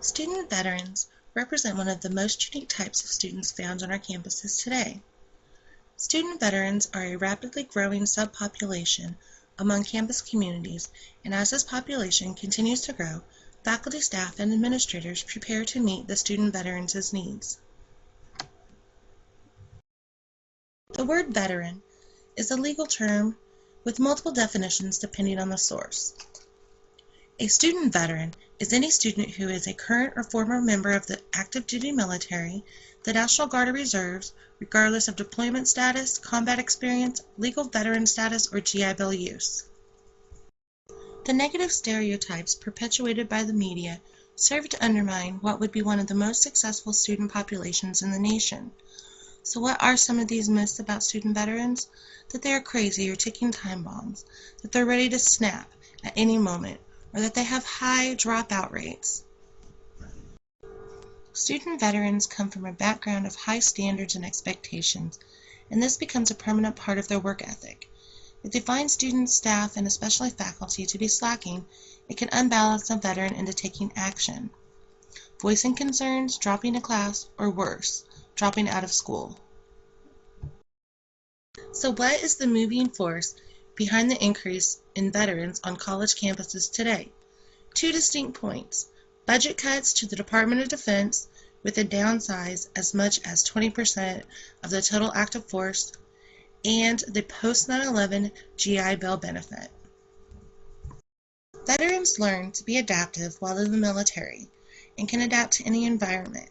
Student veterans represent one of the most unique types of students found on our campuses today. Student veterans are a rapidly growing subpopulation among campus communities, and as this population continues to grow, faculty, staff, and administrators prepare to meet the student veterans' needs. The word veteran is a legal term with multiple definitions depending on the source. A student veteran is any student who is a current or former member of the active duty military, the National Guard or Reserves, regardless of deployment status, combat experience, legal veteran status, or GI Bill use. The negative stereotypes perpetuated by the media serve to undermine what would be one of the most successful student populations in the nation. So what are some of these myths about student veterans? That they are crazy or ticking time bombs, that they're ready to snap at any moment, or that they have high dropout rates. Student veterans come from a background of high standards and expectations, and this becomes a permanent part of their work ethic. If they find students, staff, and especially faculty to be slacking, it can unbalance a veteran into taking action, voicing concerns, dropping a class, or worse, dropping out of school. So what is the moving force behind the increase in veterans on college campuses today? Two distinct points: budget cuts to the Department of Defense with a downsize as much as 20% of the total active force, and the post-9/11 GI Bill benefit. Veterans learn to be adaptive while in the military and can adapt to any environment.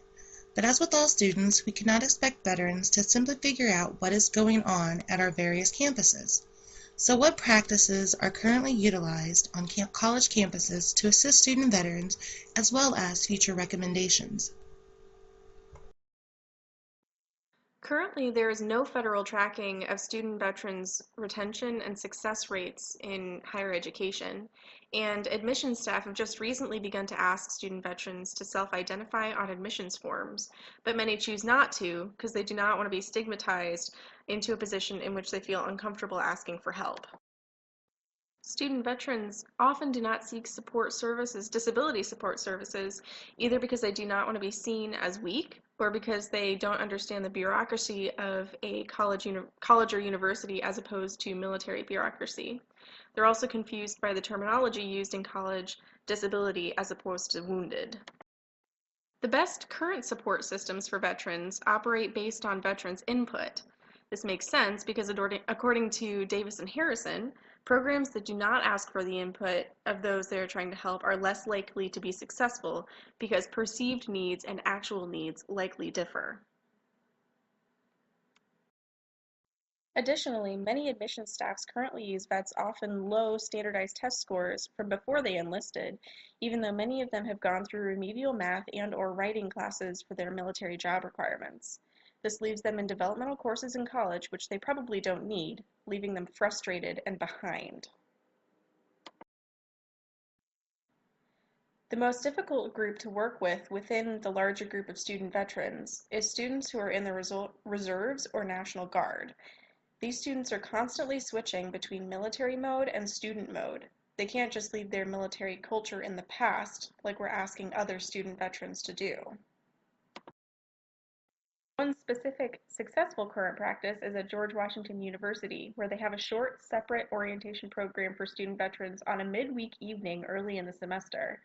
But as with all students, we cannot expect veterans to simply figure out what is going on at our various campuses. So what practices are currently utilized on college campuses to assist student veterans, as well as future recommendations? Currently, there is no federal tracking of student veterans' retention and success rates in higher education, and admissions staff have just recently begun to ask student veterans to self-identify on admissions forms, but many choose not to because they do not want to be stigmatized into a position in which they feel uncomfortable asking for help. Student veterans often do not seek support services, disability support services, either because they do not want to be seen as weak or because they don't understand the bureaucracy of a college or university as opposed to military bureaucracy. They're also confused by the terminology used in college, disability as opposed to wounded. The best current support systems for veterans operate based on veterans' input. This makes sense because according to Davis and Harrison, programs that do not ask for the input of those they are trying to help are less likely to be successful because perceived needs and actual needs likely differ. Additionally, many admissions staffs currently use vets' often low standardized test scores from before they enlisted, even though many of them have gone through remedial math and/or writing classes for their military job requirements. This leaves them in developmental courses in college which they probably don't need, leaving them frustrated and behind. The most difficult group to work with within the larger group of student veterans is students who are in the reserves or National Guard. These students are constantly switching between military mode and student mode. They can't just leave their military culture in the past, like we're asking other student veterans to do. One specific successful current practice is at George Washington University, where they have a short, separate orientation program for student veterans on a midweek evening early in the semester.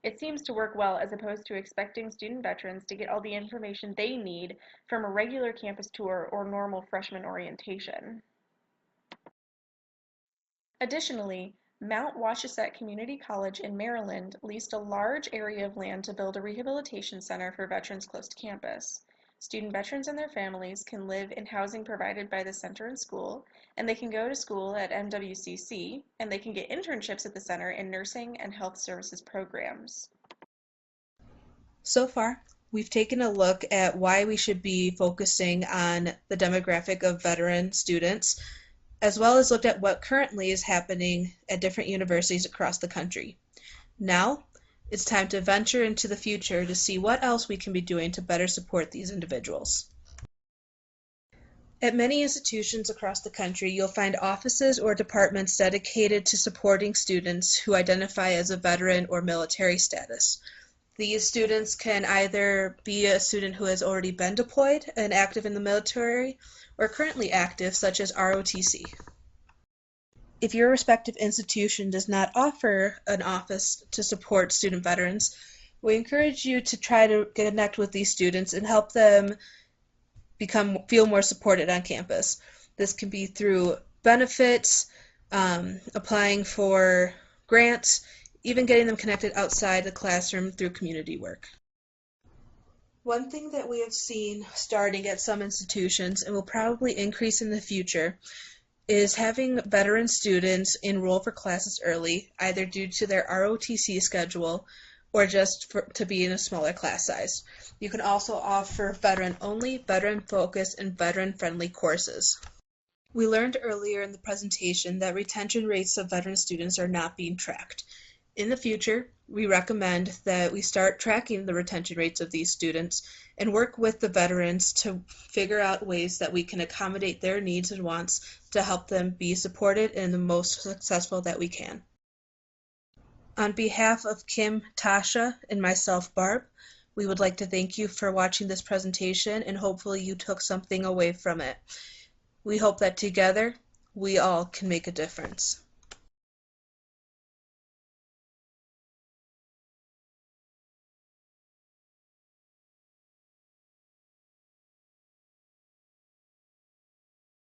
It seems to work well as opposed to expecting student veterans to get all the information they need from a regular campus tour or normal freshman orientation. Additionally, Mount Wachusett Community College in Maryland leased a large area of land to build a rehabilitation center for veterans close to campus. Student veterans and their families can live in housing provided by the center and school, and they can go to school at MWCC, and they can get internships at the center in nursing and health services programs. So far, we've taken a look at why we should be focusing on the demographic of veteran students, as well as looked at what currently is happening at different universities across the country. Now, it's time to venture into the future to see what else we can be doing to better support these individuals. At many institutions across the country, you'll find offices or departments dedicated to supporting students who identify as a veteran or military status. These students can either be a student who has already been deployed and active in the military or currently active, such as ROTC. If your respective institution does not offer an office to support student veterans, we encourage you to try to connect with these students and help them feel more supported on campus. This can be through benefits, applying for grants, even getting them connected outside the classroom through community work. One thing that we have seen starting at some institutions and will probably increase in the future is having veteran students enroll for classes early, either due to their ROTC schedule or just to be in a smaller class size. You can also offer veteran-only, veteran-focused, and veteran-friendly courses. We learned earlier in the presentation that retention rates of veteran students are not being tracked. In the future, we recommend that we start tracking the retention rates of these students and work with the veterans to figure out ways that we can accommodate their needs and wants to help them be supported and the most successful that we can. On behalf of Kim, Tasha, and myself, Barb, we would like to thank you for watching this presentation, and hopefully you took something away from it. We hope that together, we all can make a difference.